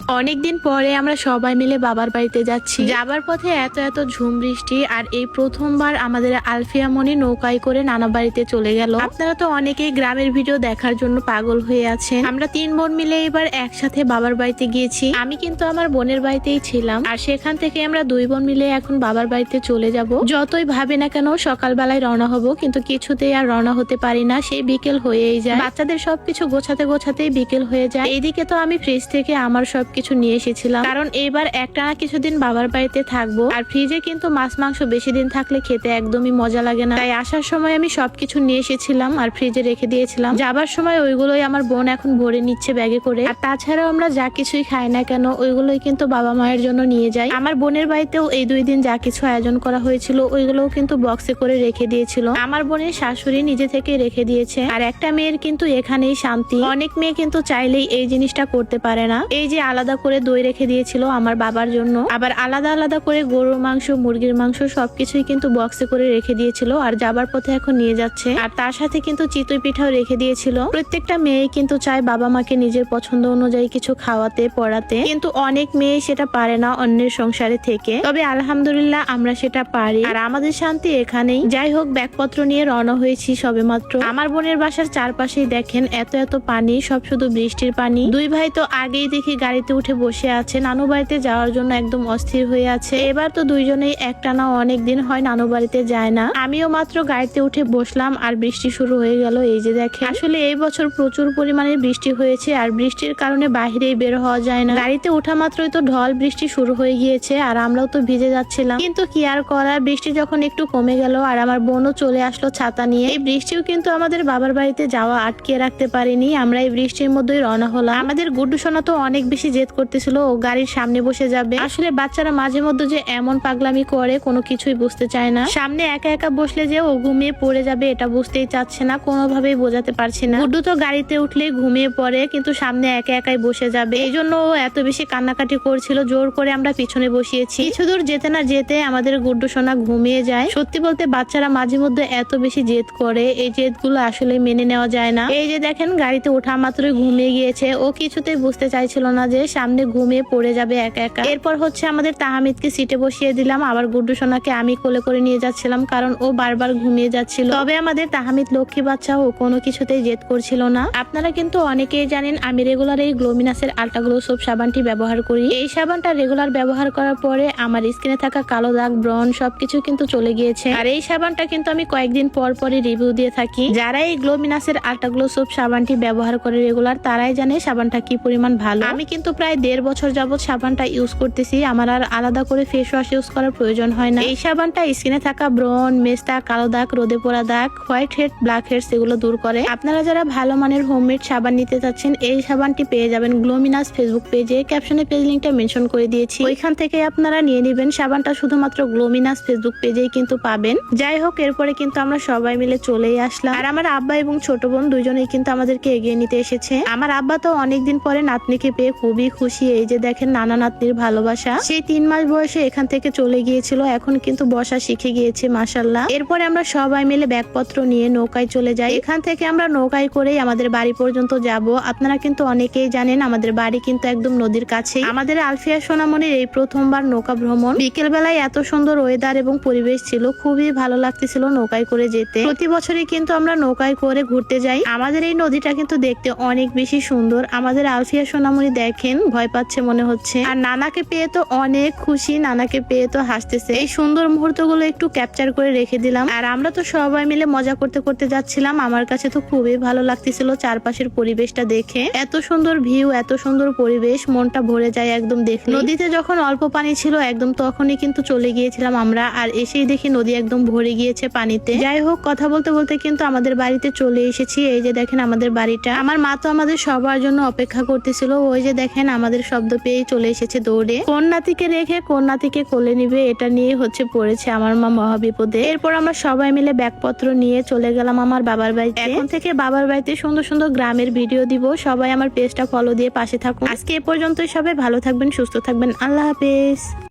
অনেকদিন পরে আমরা সবাই মিলে বাবার বাড়িতে যাচ্ছি। যাবার পথে এত এত ঝুম বৃষ্টি, আর এই প্রথমবার আমাদের আলফিয়া মনি নৌকায় করে নানা বাড়িতে চলে গেল। আপনারা তো অনেকেই গ্রামের ভিডিও দেখার জন্য পাগল হয়ে আছেন। আমরা 3 বোন মিলে এবার একসাথে বাবার বাড়িতে গিয়েছি। আমি কিন্তু আমার বোনের বাড়িতেই ছিলাম, আর সেখান থেকে আমরা 2 বোন মিলে এখন বাবার বাড়িতে চলে যাব। যতই ভাবে না কেন সকালবেলায় রওনা হব, কিন্তু কিছুতেই আর রওনা হতে পারি না। সেই বিকেল হয়েই যায়, বাচ্চাদের সবকিছু গোছাতে গোছাতেই বিকেল হয়ে যায়। এইদিকে তো আমি ফ্রিজ থেকে আমার সবকিছু নিয়ে এসেছিলাম, কারণ এবার একটানা কিছুদিন বাবার বাড়িতে থাকবো। আর ফ্রিজে কিন্তু মাছ মাংস বেশি দিন থাকলে খেতে একদমই মজা লাগে না, তাই আসার সময় আমি সবকিছু নিয়ে এসেছিলাম আর ফ্রিজে রেখে দিয়েছিলাম। যাবার সময় ওইগুলোই আমার বোন এখন ভরে নিচ্ছে ব্যাগে করে। আর তাছাড়াও আমরা যা কিছুই খাই না কেন ওইগুলোই কিন্তু বাবা মায়ের জন্য নিয়ে যাই। আমার বোনের বাড়িতেও এই 2 দিন যা কিছু আয়োজন করা হয়েছিল ওইগুলোও কিন্তু বক্সে করে রেখে দিয়েছিল। আমার বোনের শাশুড়ি নিজে থেকে রেখে দিয়েছে। আর একটা মেয়ের কিন্তু এখানেই শান্তি। অনেক মেয়ে কিন্তু চাইলেই এই জিনিসটা করতে পারে না। এই যে আলাদা করে দই রেখে দিয়েছিল আমার বাবার জন্য, আবার আলাদা আলাদা করে গরুর মাংস, মুরগির মাংস সবকিছুই কিন্তু বক্সে করে রেখে দিয়েছিল, আর যাবার পথে এখন নিয়ে যাচ্ছে। আর তার সাথে কিন্তু চিতই পিঠাও রেখে দিয়েছিল। প্রত্যেকটা মেয়ে কিন্তু চায় বাবা মাকে নিজের পছন্দ অনুযায়ী কিছু খাওয়াতে পড়াতে, কিন্তু অনেক মেয়ে সেটা পারে না অন্যের সংসারে থেকে। তবে আলহামদুলিল্লাহ আমরা সেটা পারি, আর আমাদের শান্তি এখানেই। যাই হোক, ব্যাগপত্র নিয়ে রওনা হয়েছি সবে মাত্র। আমার বোনের বাসার চারপাশেই দেখেন এত এত পানি, সব শুধু বৃষ্টির পানি। 2 ভাই তো আগেই দেখি গাড়িতে উঠে বসে আছে, নানু বাড়িতে যাওয়ার জন্য একদম অস্থির হয়ে আছে। এবার তো 2 জনেই একটানা অনেক দিন হয় নানু বাড়িতে যায় না। আমিও মাত্র গাড়িতে উঠে বসলাম আর বৃষ্টি শুরু হয়ে গেল। এই যে দেখেন, আসলে এই বছর প্রচুর পরিমাণে বৃষ্টি হয়েছে, আর বৃষ্টির কারণে বাহিরেই বের হওয়া যায় না। গাড়িতে ওঠা মাত্রই তো ঢল বৃষ্টি শুরু হয়ে গিয়েছে, আর আমরাও তো ভিজে যাচ্ছিলাম। কিন্তু কি আর করার, বৃষ্টি যখন একটু কমে গেল আর আমার বোনও চলে আসলো ছাতা নিয়ে। এই বৃষ্টিও কিন্তু আমাদের বাবার বাড়িতে যাওয়া আটকে রাখতে পারিনি। আমরা এই বৃষ্টির মধ্যেই রওনা হলাম। আমাদের গুড্ডু সোনা তো অনেক বেশি জেদ করতেছিল ও গাড়ির সামনে বসে যাবে। আসলে বাচ্চারা মাঝে মধ্যে যে এমন পাগলামি করে কোনো কিছুই বুঝতে চায় না। সামনে একা একা বসলে যে ও ঘুমিয়ে পড়ে যাবে এটা বুঝতেই চাচ্ছে না, কোনোভাবেই বোঝাতে পারছি না। গুড্ডু তো গাড়িতে উঠলেই ঘুমিয়ে পড়ে, কিন্তু সামনে একা একাই বসে যাবে, এই জন্য ও এত বেশি কান্নাকাটি করছিল। জোর করে আমরা পিছনে বসিয়েছি। কিছু দূর যেতে না যেতে আমাদের গুড্ডু সোনা ঘুমিয়ে যায়। সত্যি বলতে বাচ্চারা মাঝে মধ্যে এত বেশি জেদ করে, এই জেদ গুলো আসলে মেনে নেওয়া যায় না। এই যে দেখেন, গাড়িতে ওঠা মাত্রই ঘুমিয়ে গিয়েছে। ও কিছুতেই বুঝতে চাইছিল না যে সামনে ঘুমিয়ে পড়ে যাবে একা একা। এরপর হচ্ছে আমাদের তাহমিদকে সিটে বসিয়ে দিলাম, আবার গুড্ডু সোনাকে আমি কোলে করে নিয়ে যাচ্ছিলাম, কারণ ও বারবার ঘুমিয়ে যাচ্ছিল। তবে আমাদের তাহমিদ লক্ষ্মী বাচ্চা, ও কোনো কিছুতেই জেদ করছিল না। আপনারা কিন্তু অনেকেই জানেন আমি রেগুলার এই গ্লোমিনাসের আল্ট্রা গ্লো সোপ সাবানটি ব্যবহার করি। এই সাবানটা রেগুলার ব্যবহার করার পরে আমার স্কিনে থাকা কালো দাগ, ব্রণ সবকিছু কিন্তু চলে গিয়েছে। আর এই সাবানটা কিন্তু আমি কয়েকদিন পর পরই রিভিউ দিয়ে থাকি। যারা এই গ্লোমিনাসের আল্ট্রা গ্লো সোপ সাবানটি ব্যবহার করে রেগুলার, তারাই জানে সাবানটা কি পরিমাণ ভালো। আমি কিন্তু প্রায় 1.5 বছর যাবত সাবানটা ইউজ করতেছি। আমার আর আলাদা করে ফেস ওয়াশ ইউজ করার প্রয়োজন হয় না। এই সাবানটা স্কিনে থাকা ব্রণ, মেস্তা, কালো দাগ, রোদে পোড়া দাগ, হোয়াইট হেড, ব্ল্যাক হেডস এগুলো দূর করে। আপনারা যারা ভালো মানের হোমমেড সাবান নিতে চাচ্ছেন, এই সাবানটি পেয়ে যাবেন গ্লোমিনাস ফেসবুক পেজে। ক্যাপশনে পেজ লিংকটা মেনশন করে দিয়েছি, ওইখান থেকে আপনারা নিয়ে নেবেন। সাবানটা শুধুমাত্র গ্লোমিনাস ফেসবুক পেজেই কিন্তু পাবেন। যাই হোক, এরপরে কিন্তু আমরা সবাই মিলে চলেই আসলাম। আর আমার আব্বা এবং ছোট বোন 2 জনেই কিন্তু আমাদেরকে এগিয়ে নিতে এসেছে। আমার আব্বা তো অনেকদিন পরে নাতনিকে পেয়ে খুবই খুশি। এই যে দেখেন, নানা নাতনির ভালোবাসা। সেই 3 মাস বয়সে এখান থেকে চলে গিয়েছিল, এখন কিন্তু বসা শিখে গিয়েছে মাশাআল্লাহ। এরপরে আমরা সবাই মিলে ব্যাগপত্র নিয়ে নৌকায় চলে যাই। এখান থেকে আমরা নৌকায় করেই আমাদের বাড়ি পর্যন্ত যাব। আপনারা কিন্তু অনেকেই জানেন আমাদের বাড়ি কিন্তু একদম নদীর কাছে। আমাদের আলফিয়া সোনামনির এই প্রথমবার নৌকা ভ্রমণ। বিকেল বেলায় এত সুন্দর ওয়েদার এবং পরিবেশ ছিল, খুবই ভালো লাগতেছিল নৌকায় করে যেতে। প্রতি বছরই কিন্তু আমরা নৌকায় করে ঘুরতে যাই। আমাদের এই নদীটা কিন্তু দেখতে অনেক বেশি সুন্দর। আমাদের আলফিয়া সোনামনি দেখেন ভয় পাচ্ছে মনে হচ্ছে, আর নানাকে পেয়ে তো অনেক খুশি, নানাকে পেয়ে তো হাসতেছে। এই সুন্দর মুহূর্তগুলো একটু ক্যাপচার করে রেখে দিলাম। আর আমরা তো সবাই মিলে মজা করতে করতে যাচ্ছিলাম। আমার কাছে তো খুবই ভালো লাগতেছিল চারপাশের পরিবেশটা দেখে। এত সুন্দর ভিউ, এত সুন্দর পরিবেশ, মনটা ভরে যায় একদম দেখলে। নদীতে যখন অল্প পানি ছিল একদম তখনই কিন্তু চলে গিয়েছিলাম আমরা, আর এসেই দেখি নদী একদম ভরে গিয়েছে পানিতে। যাই হোক, কথা বলতে বলতে কিন্তু আমাদের বাড়িতে চলে এসেছি। এই যে দেখেন আমাদের বাড়িটা। আমার মা তো আমাদের সবার জন্য অপেক্ষা করতেছিল। ওই যে দেখেন আমাদের শব্দ পেয়ে চলে এসেছে দৌড়ে। কোন নাতিকে রেখে কোন নাতিকে কোলে নিবে এটা নিয়ে হচ্ছে পড়েছে আমার মা মহাবিপদে। এরপর আমরা সবাই মিলে ব্যাগপত্র নিয়ে চলে গেলাম আমার বাবার বাড়িতে। এখন থেকে বাবার বাড়িতে সুন্দর সুন্দর গ্রামের ভিডিও দিব। সবাই আমার পেজটা ফলো দিয়ে পাশে থাকুন। আজকে এ পর্যন্তই। সবাই ভালো থাকবেন, সুস্থ থাকবেন। আল্লাহ হাফেজ।